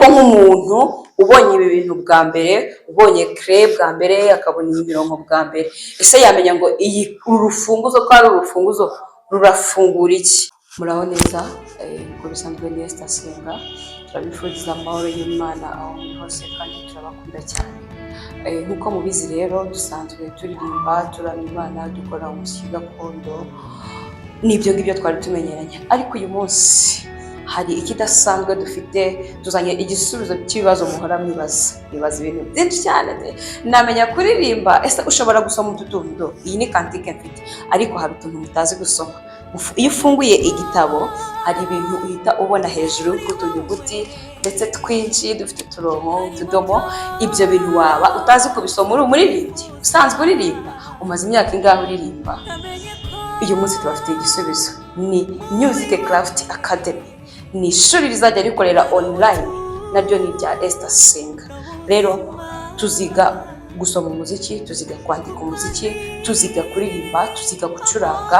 ariko nk'umuntu ubonye ibi bintu bwa mbere, ubonye Clay bwa mbere, akabona iyi mirongo bwa mbere, ese yamenya ngo uru rufunguzo ko ari urufunguzo rurafungura iki? Muraho neza, uko bisanzwe ni Esther Senga, turabifuriza amahoro y'Imana aho muri hose kandi turabakunda cyane. Nk'uko mubizi rero dusanzwe turirimba, turamya Imana, dukora umuziki gakondo, n'ibyo ngibyo twari tumenyeranye, ariko uyu munsi hari ikidasanzwe dufite, tuzanye igisubizo cy'ibibazo muhora mwibaza ibintu byinshi cyane. Namenya kuririmba, ese ushobora gusoma ututundo? Iyi ni kantike mfite, ariko hari utuntu mutazi gusoma. Iyo ufunguye igitabo hari ibintu uhita ubona hejuru k'utunyuguti ndetse twinshi dufite turongo, utudomo. Ibyo bintu waba utazi kubisoma, uri umuririmbyi usanzwe uririmba, umaze imyaka ingahe uririmba? Uyu munsi tubafitiye igisubizo. Ni Music Craft Academy, ni ishuri rizajya rikorera online, naryo ni rya Esther Senga. Rero tuziga gusoma umuziki, tuziga kwandika umuziki, tuziga kuririmba, tuziga gucuranga,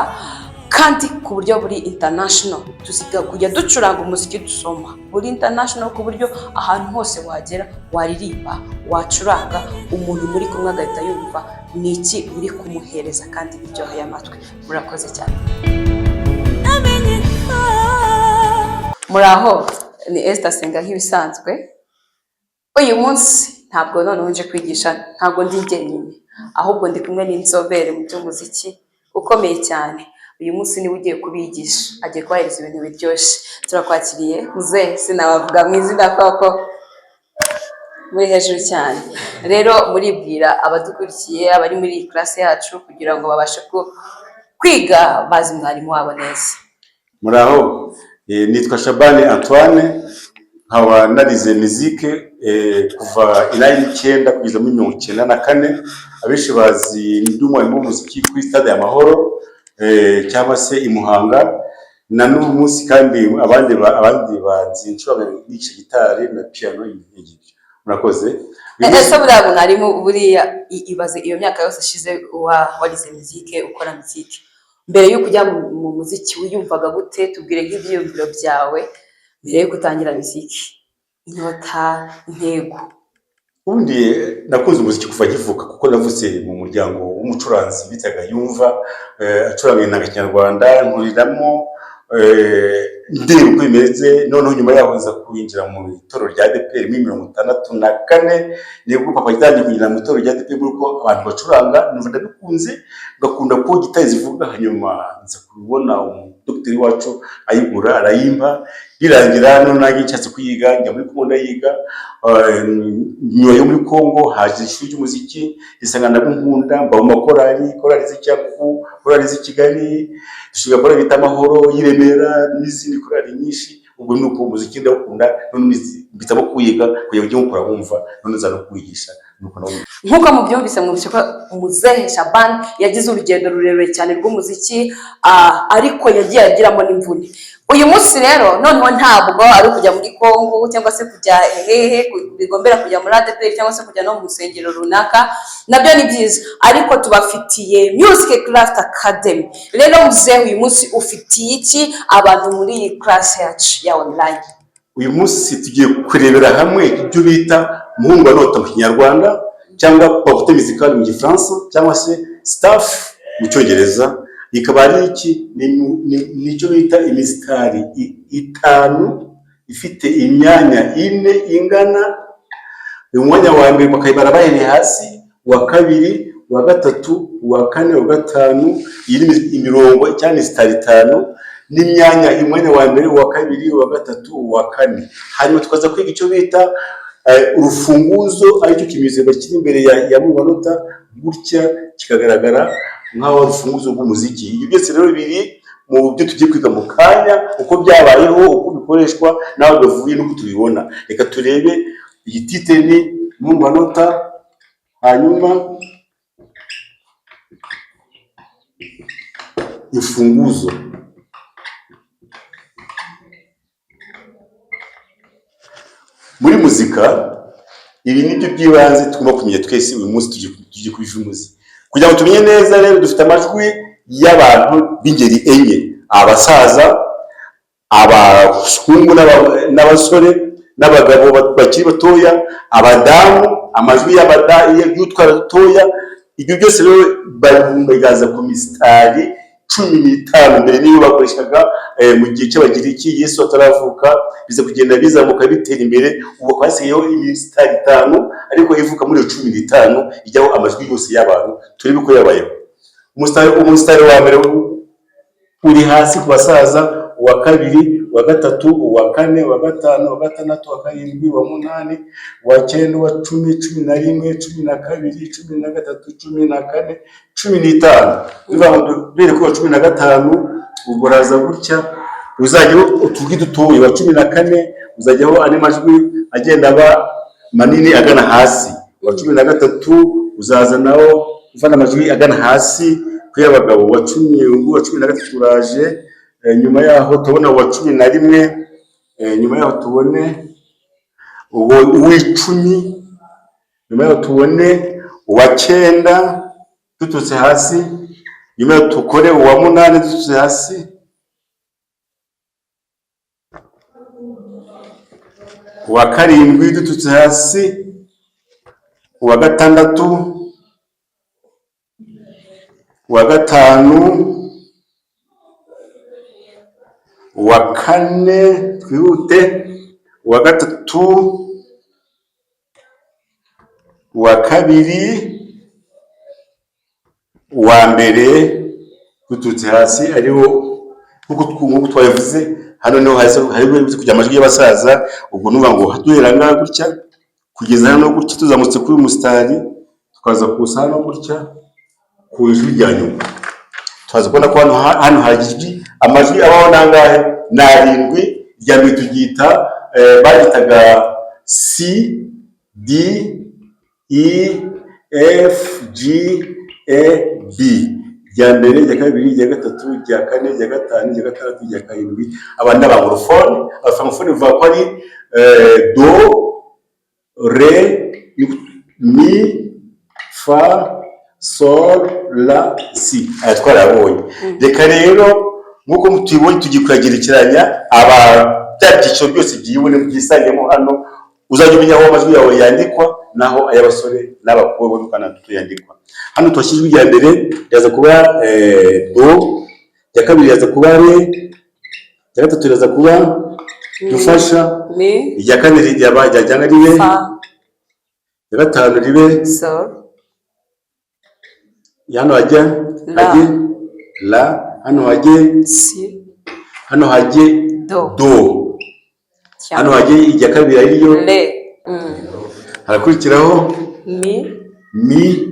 kandi ku buryo buri international. Tuziga kujya ducuranga umuziki dusoma buri international, ku buryo ahantu hose wagera waririmba, wacuranga, umuntu muri kumwe agahita yumva ni iki uri kumuhereza kandi biryoheye amatwi. Murakoze cyane. Muraho, ni Esther Senga nk'ibisanzwe. Uyu munsi ntabwo none nje kwigisha, ntabwo ndi jyenyine, ahubwo ndi kumwe n'inzobere mu by'umuziki ukomeye cyane. Uyu munsi niwe ugiye kubigisha, agiye kubahereza ibintu biryoshye. Turakwakiriye muzehe, sinabavuga mu izina koko muri hejuru cyane. Rero muribwira abadukurikiye, abari muri iyi class yacu, kugira ngo babashe kwiga bazi mwarimu wabo neza. Muraho, nitwa Shabani Antoine, nkaba narize muzike kuva 19 kugeza muri 1994. Abenshi bazi ndi umwarimu w'umuziki kuri Stade y'Amahoro cyangwa se i Muhanga, na n'uyu munsi kandi abandi banzi nshobora kwigisha gitari na piano y'igiti. Murakoze. Ese buriya mwarimu buriya ibaze iyo myaka yose ishize warize muzike, ukora muzike, mbere yo kujya mu muziki wiyumvaga gute? Tubwire nk'ibyiyumviro byawe mbere yo gutangira muziki, inyota, intego. Ubundi nakunze umuziki kuva nkivuka, kuko navutse mu muryango w'umucuranzi bitaga Yumva, acuranga inanga Kinyarwanda, nkuriramo ndeba uko bimeze. Noneho nyuma yaho nza kwinjira mu itorero rya ADEPR muri 1964, nibwo papa yatangiye kugira mu itorero rya ADEPR, kuko abantu bacuranga numva ndabikunze, ngakunda ko gitari zivuga. Hanyuma nza kubona umudokiteri wacu ayigura arayimba, birangira none nanjye nshatse kuyiga, njya muri Kongo yiga. Nyuma yo muri Kongo haje ishuri ry'umuziki, isanga ndagunkunda, mba mu makorali, korali z'Icyaku, korali z'i Kigali, dushinga korali bita Amahoro y'Iremera n'izindi korali nyinshi. Ubwo nuko umuziki ndawukunda, none mbitamo kuyiga kugira ngo nkora wumva, none nza no kwigisha. Nkuko mubyumvise mu bishaka, umuzehe Shabani yagize urugendo rurerure cyane rw'umuziki, ariko yagiye agiramo n'imvune. Uyu munsi rero noneho ntabwo ari kujya muri Kongo cyangwa se kujya bigombera kujya muri ADEPR cyangwa se kujya no mu rusengero runaka, nabyo ni byiza, ariko tubafitiye Music Craft Academy. Rero muzehe, uyu munsi ufitiye iki abantu muri iyi class yacu ya online? Uyu munsi tugiye kurebera hamwe ibyo bita muhunganota mu Kinyarwanda, cyangwa portée musicale mu Gifaransa, cyangwa se staff mu Cyongereza. Ikaba ari iki? Nicyo bita imisitari itanu ifite imyanya ine ingana. Umwanya wa mbere bakayibara bahereye hasi, wa kabiri, wa gatatu, wa kane, wa gatanu, imirongo cyangwa imisitari itanu n'imyanya. Umwanya wa mbere, wa kabiri, wa gatatu, wa kane. Hanyuma tukaza kwiga icyo bita urufunguzo, aricyo kimenyetso kiri imbere ya muhunganota, gutya kikagaragara nk'aho urufunguzo rw'umuziki. Ibyo byose rero biri mu byo tugiye kwiga mu kanya, uko byabayeho, uko bikoreshwa, naho bivuye n'uko tubibona. Reka turebe igitite ni muhunganota, hanyuma urufunguzo. Muri muzika ibi nibyo by'ibanze tugomba kumenya twese. Uyu munsi tugiye kubivuza kugira ngo tumenye neza. Rero dufite amajwi y'abantu b'ingeri enye: abasaza, abahungu n'abasore, n'abagabo bakiri batoya, abadamu, amajwi y'utwara dutoya. Ibyo byose rero bigaza ku misitari 15 mbere niyo bakoreshaga mu gihe cy'abagiriki Yesu ataravuka, biza kugenda bizamuka bitera imbere, ubu kwasiyeho imisitari 5 ariko ivuka muri 15 ijyaho amajwi yose y'abantu. Turebe ko yabayeho. Umusitari wa mbere uri hasi ku basaza, uwa kabiri, uwa gatatu, uwa kane, uwa gatanu, uwa gatandatu, uwa karindwi, uwa munani, uwa cyenda, uwa 10, 11, 12, 13, 14, 15. Bere ko 15 ubwo raza gutya uzajyaho utugi dutoye wa 14 uzajyaho ane majwi agenda aba manini agana hasi. Wa 13 uzaza nawo uvana amajwi agana hasi kuyabagabo. Wa 10 wa 13 uraje. Nyuma yaho tubona wa 11, nyuma yaho tubone uw'icumi, nyuma yaho tubone uwa 9 tututse hasi, nyuma yaho tukore uwa 8 tututse hasi, uwa 7 tututse hasi, uwa 6, uwa 5, uwa 4 twihute, uwa 3, uwa 2, uwa mbere tututse hasi ariwo nkuko twabivuze. Hano niho hari kujya amajwi y'abasaza. Ubwo nuba ngo duheranga gutya kugeza hano gutya, tuzamutse kuri umusitari tukaza kusa hano gutya ku ijwi rya nyuma. Tukaza kubona ko hano hagijwi amajwi abaho nangahe na 7. Rya mbere tugita bagitaga C D E F G A B. Rya mbere, rya kabiri, rya gatatu, rya kane, rya gatanu, rya gatandatu, rya karindwi. Aba ni abangorofone. Abafangofone bivuga ko ari do, re, mi, fa, sol, la, si. Aya twarabonye. Reka rero nkuko mutubonye tugikuragerekeranya bya byiciro byose byibone byisangemo hano. Uzajya umenya aho amajwi yawe yandikwa naho ay'abasore n'abakobwa n'ukana tuyandikwa. Hano twashyizwe rya mbere yaza kuba do, rya kabiri yaza kuba re, rya gatatu yaza kuba dufasha, rya kane ryajyana ribe fa, rya gatanu ribe sol, hano hajye la, hano hajye si, hano hajye do, hano hajye irya kabiri ariyo re, harakurikiraho mi,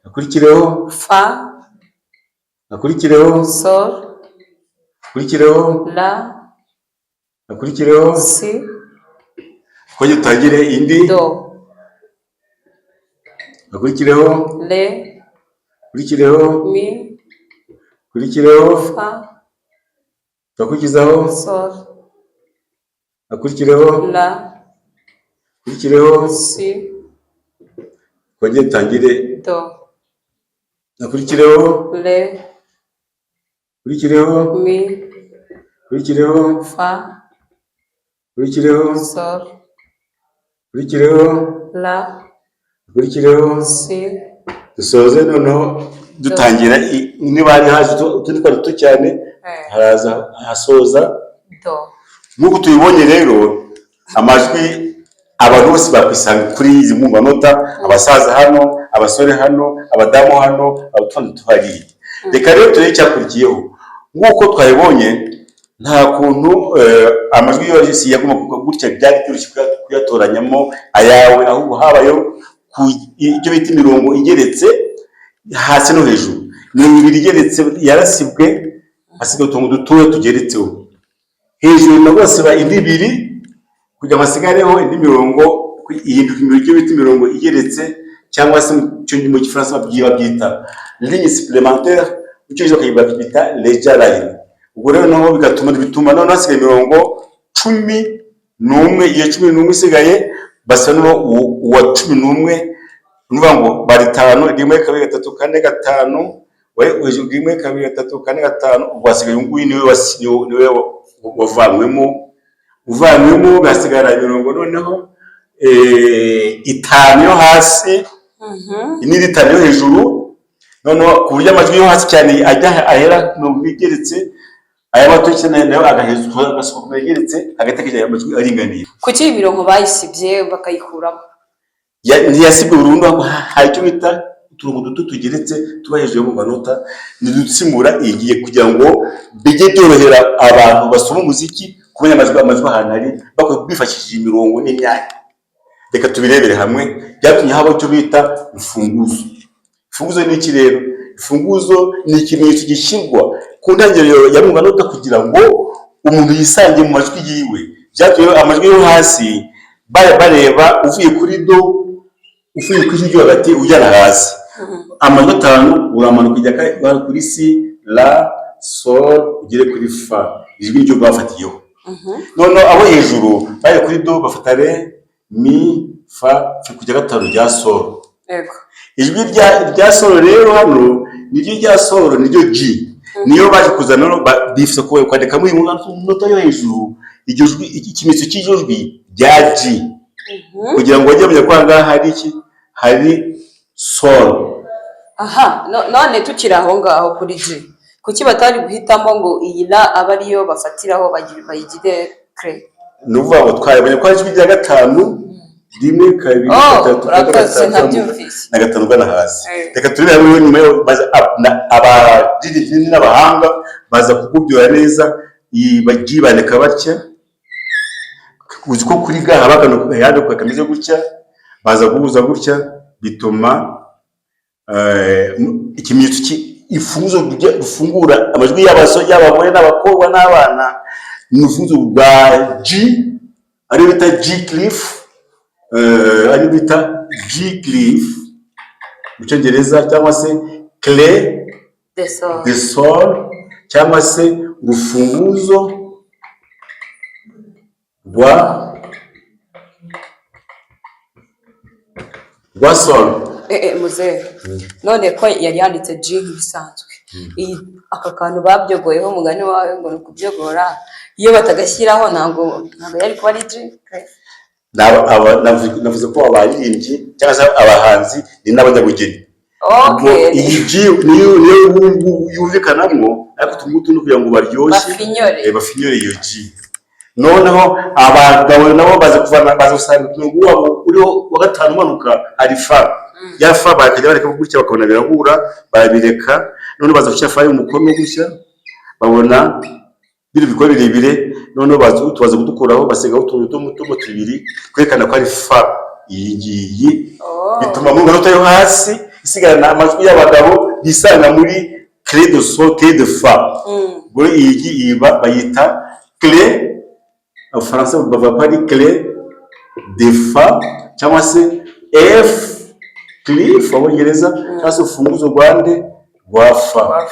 hakurikireho fa, hakurikireho sol, hakurikireho la, hakurikireho si, kujya utangire indi do, hakurikireho re, hakurikireho mi, hakurikireho fa, hakurikizaho sol, hakurikireho la, hakurikireho si, kujya utangire do, hakurikireho re, hakurikireho mi, hakurikireho fa, hakurikireho sol, hakurikireho la, hakurikireho si. Dusoze noneho dutangira niba hari haje utundi duto cyane haraza hasoza do. Nkuko tuyibonye rero amajwi abantu bose bakwisanga kuri izi manota, abasaza hano, abasore hano, abadamu hano, abatonde tuhari. Reka rero turebe cyakurikiyeho. Nkuko twayibonye nta kuntu amajwi yose yagomba gutya byari byoroshye kuyatoranyamo ayawe, ahubwo habayo ibyo bita imirongo igeretse hasi no hejuru. Ni ibiri igeretse yarasibwe, hasigaye utuntu dutoya tugeretseho. Hejuru na bose ba indi ibiri kujya masigareho indi mirongo ihinduka ibyo bita imirongo igeretse, cyangwa se mu Gifaransa babyita ligne supplémentaire, icyo cyo kayibita ledger line. Ubwo rero naho bituma none hasigaye imirongo 11. Iyo 11 isigaye basa uwa 11, nuvuga ngo bari 5, 1 2 3 4 5, we 1 2 3 4 5, ubwo hasigaye nguyu niwe wavanywemo uvanywemo gasigara mirongo noneho itanu yo hasi n'indi itanu yo hejuru, noneho ku buryo amajwi yo hasi cyane ajya ahera mirongo igeretse, aya mato cyane nayo agahezwa agasohoka igeretse hagati akajya amajwi aringaniye. Kuki imirongo bayisibye bakayikuramo? Ntiyasibwe burundu, ahubwo hari icyo bita uturongo duto tugeretse tuba hejuru mu manota, nidutsimura igiye kugira ngo bijye byorohera abantu basoma umuziki kumenya amajwi ahantu ari bifashishije imirongo n'imyanya. Reka tubirebere hamwe. Byatumye haba icyo bita imfunguzo. Imfunguzo ni iki rero? Imfunguzo ni ikimenyetso gishyirwa ku ntangiriro ya mu manota kugira ngo umuntu yisange mu majwi yiwe. Byatumye amajwi yo hasi bareba uvuye kuri do, uvuye kuri ryo hagati ujyana hasi. Amajwi atanu uramanuka ujya kuri si, la, sol, ugere kuri fa. Ijwi ryo bafatiyeho. Noneho abo hejuru bari kuri do bafata re, mi, fa, kujya gatanu rya sol. Yego. Ijwi rya sol rero hano niryo rya sol, niryo G. Niyo baje kuzana bifise ko kwandika muri nota yo hejuru iryo jwi, ikimenyetso cy'iryo jwi rya G. Kugira ngo bajye bamenya ko ngaha hari iki, hari sol. Aha, none tukiri aho ngaho kuri G. Kuki batari guhitamo ngo iyi la aba ariyo bafatiraho bayigire cre? Nuvuga ngo twayabonye ko ijwi rya gatanu, rimwe, kabiri, gatatu, na gatanu gana hasi. Reka turebe hamwe nyuma yo abadidini n'abahanga baza kugubyura neza bagibandika batya. Uzi ko kuri ga habagano yandi kwakameze gutya, baza guhuza gutya bituma ikimenyetso ifunguzo rufungura amajwi y'abagore n'abakobwa n'abana, ni urufunguzo rwa G, ari bita G clef, ari bita G clef mu Cyongereza, cyangwa se clé de sol, cyangwa se urufunguzo rwa sol. Muzehe, none ko yari yanditse G nk'ibisanzwe, aka kantu babyogoyeho umugani wawe ngo ni ukubyogora, iyo batagashyiraho ntabwo yari kuba ari G clef. Navuze ko abaririmbyi cyangwa se abahanzi ni n'abanyabugeni. Iyi G niyo yumvikanamo, ariko tumutu no kugira ngo baryoshye bafinyore iyo G. Noneho abagabo nabo baza gusanga utuntu wabo uriho wa gatanu umanuka hari fa. Ya fa bakajya bareka gutya bakabona birahura, barabireka. None baza gushyira fa y'umukono gutya, babona biri bikora birebire. Noneho tubaza kudukuraho basigaho utuntu tubiri kwerekana ko ari fa iyi ngiyi. Bituma mu manota yo hasi isigana amajwi y'abagabo bisanga muri clé de sol, clé de fa. Bo iyi bayita clé, Abafaransa bavuga ko ari clé de fa cyangwa se F clef Abongereza, cyangwa se urufunguzo rwa fa.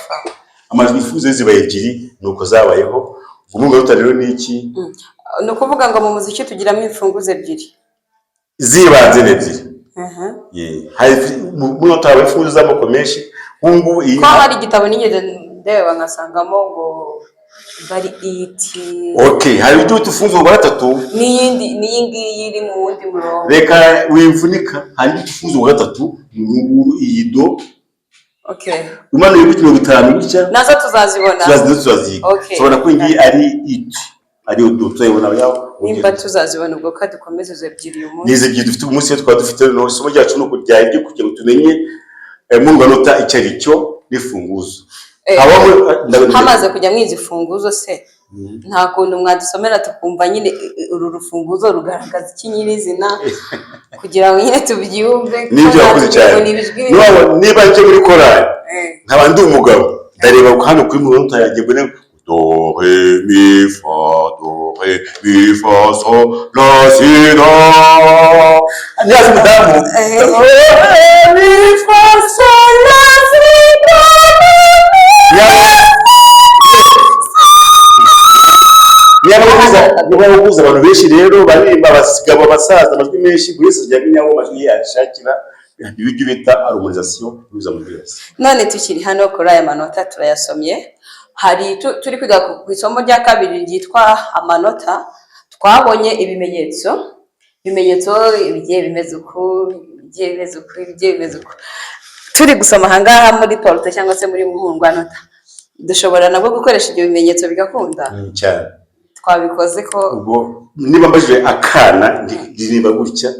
Amajwi ifuzo ziba ebyiri nuko zabayeho. Ubwo manota rero ni iki? Ni ukuvuga ngo mu muziki tugiramo imfunguzo ebyiri zibanze ebyiri. Hari manota aba ifunguzo z'amoko menshi. Ubungubu iyi ko hari igitabo nigeze ndeba nkasangamo ngo bari iti hari ibyo tufunzo rwa gatatu n'iyi ngiyi iri mu wundi murongo. Reka wimvunika, hari tufunzo rwa gatatu iyi do. Umanuye kuri 50 gutya nazo tuzazibona. Sobona ko ngiyi ari it, ari do tuyibona yaho. Nimba tuzazibona ubwo ka dukomeze ebyiri uyu munsi. Nize ebyiri dufite umunsi twa dufite no somo ryacu no kurya ibyo kugira ngo tumenye mu manota icyo ari cyo n'ifunguzo. Hamaze kujya mwizi funguzo se nta kuntu mwadusomera tukumva nyine uru rufunguzo rugaragaza iki nyirizina kugira ngo nyine tubyumve. Nibyo yakoze cyane. Niba nje muri korali nkaba ndi umugabo ndareba hano kuri mu manota yagiye bone do re mi fa do re mi fa so la si do. Nyazi mudamu do re mi fa so la si do. Niba bakuza abantu benshi rero baririmba basigaba abasaza amajwi menshi buri wese ajya amenya aho amajwi yashakira ibyo bita harmonisation biza mu byose. None tukiri hano kuri aya manota turayasomye, hari turi kwiga ku isomo rya kabiri ryitwa amanota, twabonye ibimenyetso bigiye bimeze uku, bigiye bimeze uku. Turi gusoma ahangaha muri porute cyangwa se muri muhundwanota, dushobora nabwo gukoresha ibyo bimenyetso bigakunda cyane. Twabikoze ko ubwo niba mbajije akana ndirimba gutya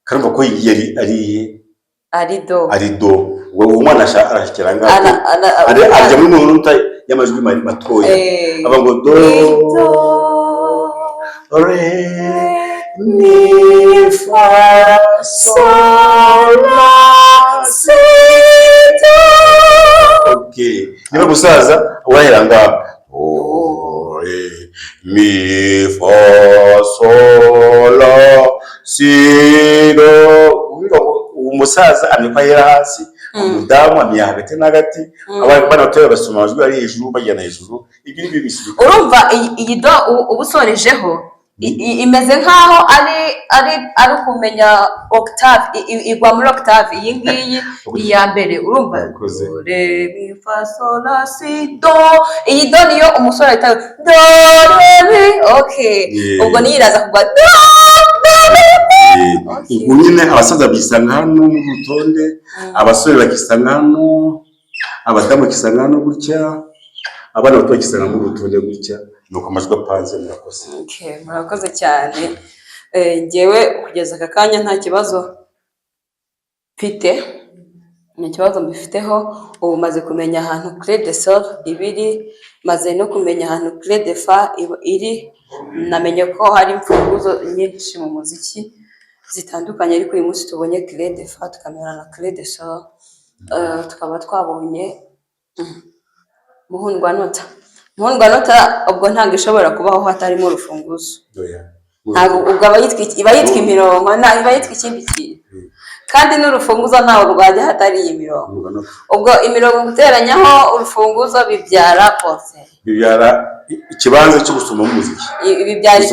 karumva ko ari do wowe umwana arashyira ngaho arya muri muhundwanota y'amajwi matoya aba ngo do re mi fa sol la si do. Okay, niba gusaza wahera ngaho re mi fa sol la si do. Umusaza amekwa yera hasi, umudamu amya hagati n'agati, abana batoya basoma amajwi ari hejuru bajyana hejuru. Ibyo ni byo bisubika. Urumva iyi do ubusorejeho imeze nkaho ari kumenya octave, igwa muri octave. Iyi ngiyi iya mbere urumva re mi fa sol la si do. Iyi do niyo umusore ahita do re mi. Okay, ubwo niyo iraza kugwa do ubwo nyine abasaza bisanga hano mu rutonde, abasore bakisanga hano, abadamu bakisanga hano gutya, abana bato bakisanga mu rutonde gutya, nuko amajwi apanze. Murakoze. Okay, murakoze cyane. Ngewe kugeza aka kanya nta kibazo mfite, mbifiteho. Ubu maze kumenya ahantu clé de sol ibiri, maze no kumenya ahantu clé de fa iri, namenye ko hari imfunguzo nyinshi mu muziki zitandukanye, ariko uyu munsi tubonye clé de fa tukamera na clé de sol. Tukaba twabonye muhundwanota. Ubwo ntabwo ishobora kubaho hatarimo urufunguzo. Ntabwo ubwo iba yitwa imirongo, iba yitwa ikindi kintu. Kandi n'urufunguzo ntawe rwajya hatari iyi mirongo. Ubwo imirongo guteranyaho urufunguzo bibyara pose, bibyara ikibanza cyo gusoma umuziki, bibyara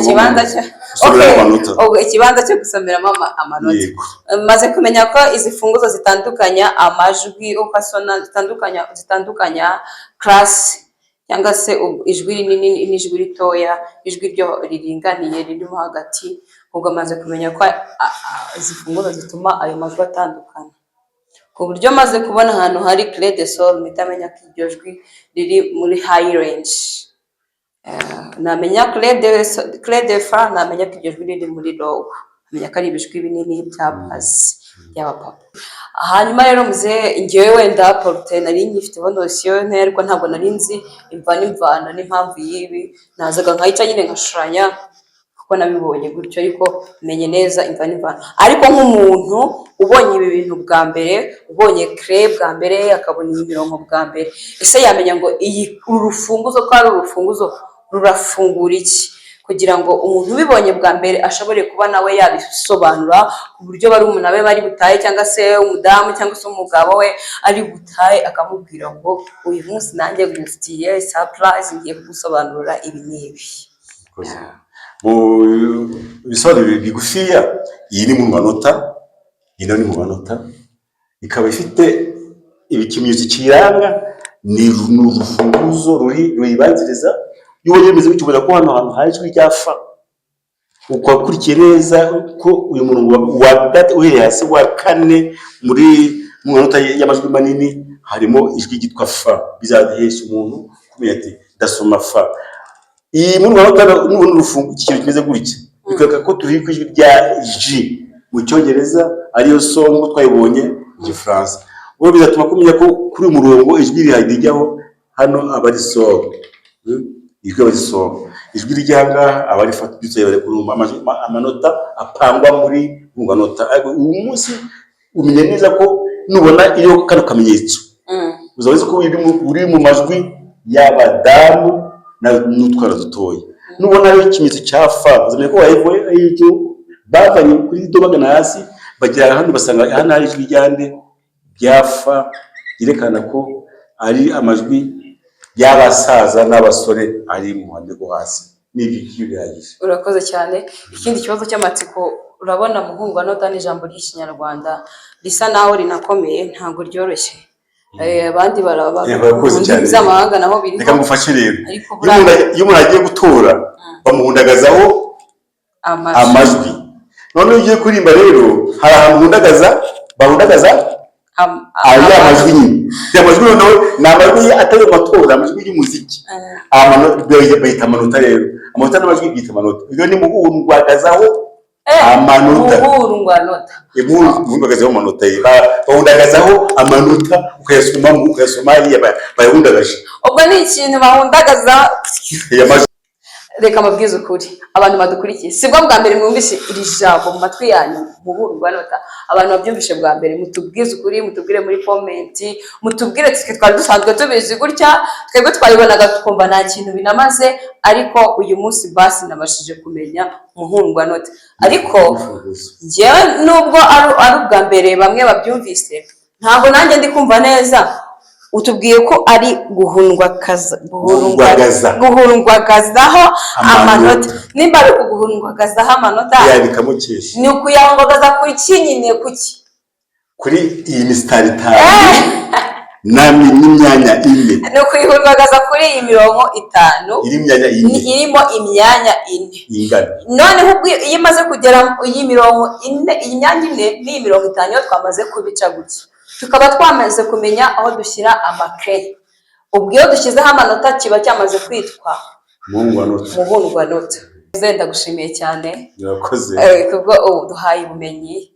ikibanza cyo gusomeramo amanota. Maze kumenya ko izi funguzo zitandukanya amajwi uko asona, zitandukanya class cyangwa se ijwi rinini n'ijwi ritoya, ijwi ryo riringaniye ririmo hagati. Ubwo maze kumenya ko izi funguzo zituma ayo majwi atandukana, ku buryo maze kubona ahantu hari clé de sol mitamenya ko iryo jwi riri muri high range. Namenya clé de fa, namenya ko iryo jwi riri muri low, namenya ko ari ibijwi binini bya bass by'abapapa. Hanyuma rero muze ngewe wenda porute nari nyifiteho nosiyo nterwa, ntabwo nari nzi imva n'imvana n'impamvu y'ibi. Nazaga nkayica nyine nkashushanya kuko nabibonye gutyo, ariko menye neza imva n'imvana. Ariko nk'umuntu ubonye ibi bintu bwa mbere, ubonye clé bwa mbere, akabona imirongo bwa mbere, ese yamenya ngo uru rufunguzo ko ari urufunguzo rurafungura iki, kugira ngo umuntu ubibonye bwa mbere ashobore kuba nawe yabisobanura ku buryo barumuna be bari butahe, cyangwa se umudamu cyangwa se umugabo we ari butahe, akamubwira ngo uyu munsi nanjye ngufitiye surprise, ngiye kugusobanurira ibi n'ibi. Mu bisobanuro bigufiya, iyi ni muhundwanota, iyi ni muhundwanota, ikaba ifite ikimenyetso kiranga ni urufunguzo ruyibanziriza. Iyo ubonye bimeze gutyo ubona ko hano hantu hari ijwi rya fa, ukakurikiye neza ko uyu murongo uhereye hasi wa kane muri muhundwanota y'amajwi manini harimo ijwi ryitwa fa, bizahesha umuntu kumenya ati ndasoma fa. Iyi muhundwanota n'ubundi urufunguzo ikintu kimeze gutya, bikwereka ko turi ku ijwi rya G mu Cyongereza, ariyo so ngo twayibonye mu Gifaransa. Ubwo bizatuma kumenya ko kuri umurongo ijwi rihajyaho hano abari so, ijwi abari so, ijwi ryanga abari fata byutse bari kurumba amanota apangwa muri muhundwanota. Uyu munsi umenye neza ko nubona iyo kano kamenyetso uzabizi ko uri mu majwi y'abadamu n'utwara dutoya. Nubona ari ikimenyetso cya fa, uzamenye ko wayivuye ayicyo bavanye kuri do bagana hasi bagira hano, basanga hano hari ijwi ryande rya fa, yerekana ko ari amajwi y'abasaza n'abasore ari mu ruhande rwo hasi. N'ibyo bihagije. Urakoze cyane. Ikindi kibazo cy'amatsiko, urabona muhundwanota n'ijambo ry'Ikinyarwanda risa naho rinakomeye, ntabwo ryoroshye. Abandi by'amahanga naho biri. Reka ngufashe rero, iyo umuntu agiye gutora bamuhundagazaho amajwi. None iyo ugiye kuririmba rero hari ahantu bahundagaza ya majwi nyine. Ya majwi noneho ni amajwi atari amatora, amajwi y'umuziki. Bayita amanota rero. Amanota n'amajwi byita amanota. Iyo ni muhundagazaho amanota. Muhundagazaho amanota. Bahundagazaho amanota ukayasoma hariya bayahundagaje. Ubwo ni ikintu bahundagaza. Reka mabwize ukuri abantu badukurikiye sibwo bwa mbere mwumvise iri jambo mu matwi yanyu muhundagaza. Abantu babyumvishe bwa mbere mutubwize ukuri, mutubwire muri comment, mutubwire twari dusanzwe tubizi gutya, twebwe twayibonaga tukumva nta kintu binamaze, ariko uyu munsi basi nabashije kumenya muhundagaza. Ariko njyewe nubwo ari ubwa mbere bamwe babyumvise, ntabwo nanjye ndi kumva neza. Utubwiye ko ari guhundagazaho amanota. Nimba ari guhundagazaho amanota ni ukuyahundagaza ku iki nyine, kuki kuri iyi misitari itanu n'imyanya ine, ni ukuyihundagaza kuri iyi mirongo itanu irimo imyanya ine. Noneho iyo imaze kugera iyi mirongo ine, iyi myanya ine n'iyi mirongo itanu yo twamaze kubica gutya, tukaba twamaze kumenya aho dushyira amakere. Ubwo iyo dushyizeho amanota kiba cyamaze kwitwa muhundagaza. Ndagushimiye cyane kubwo duhaye ubumenyi,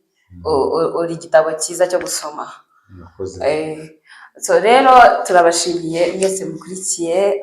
uri igitabo cyiza cyo gusoma. So rero turabashimiye mwese mukurikiye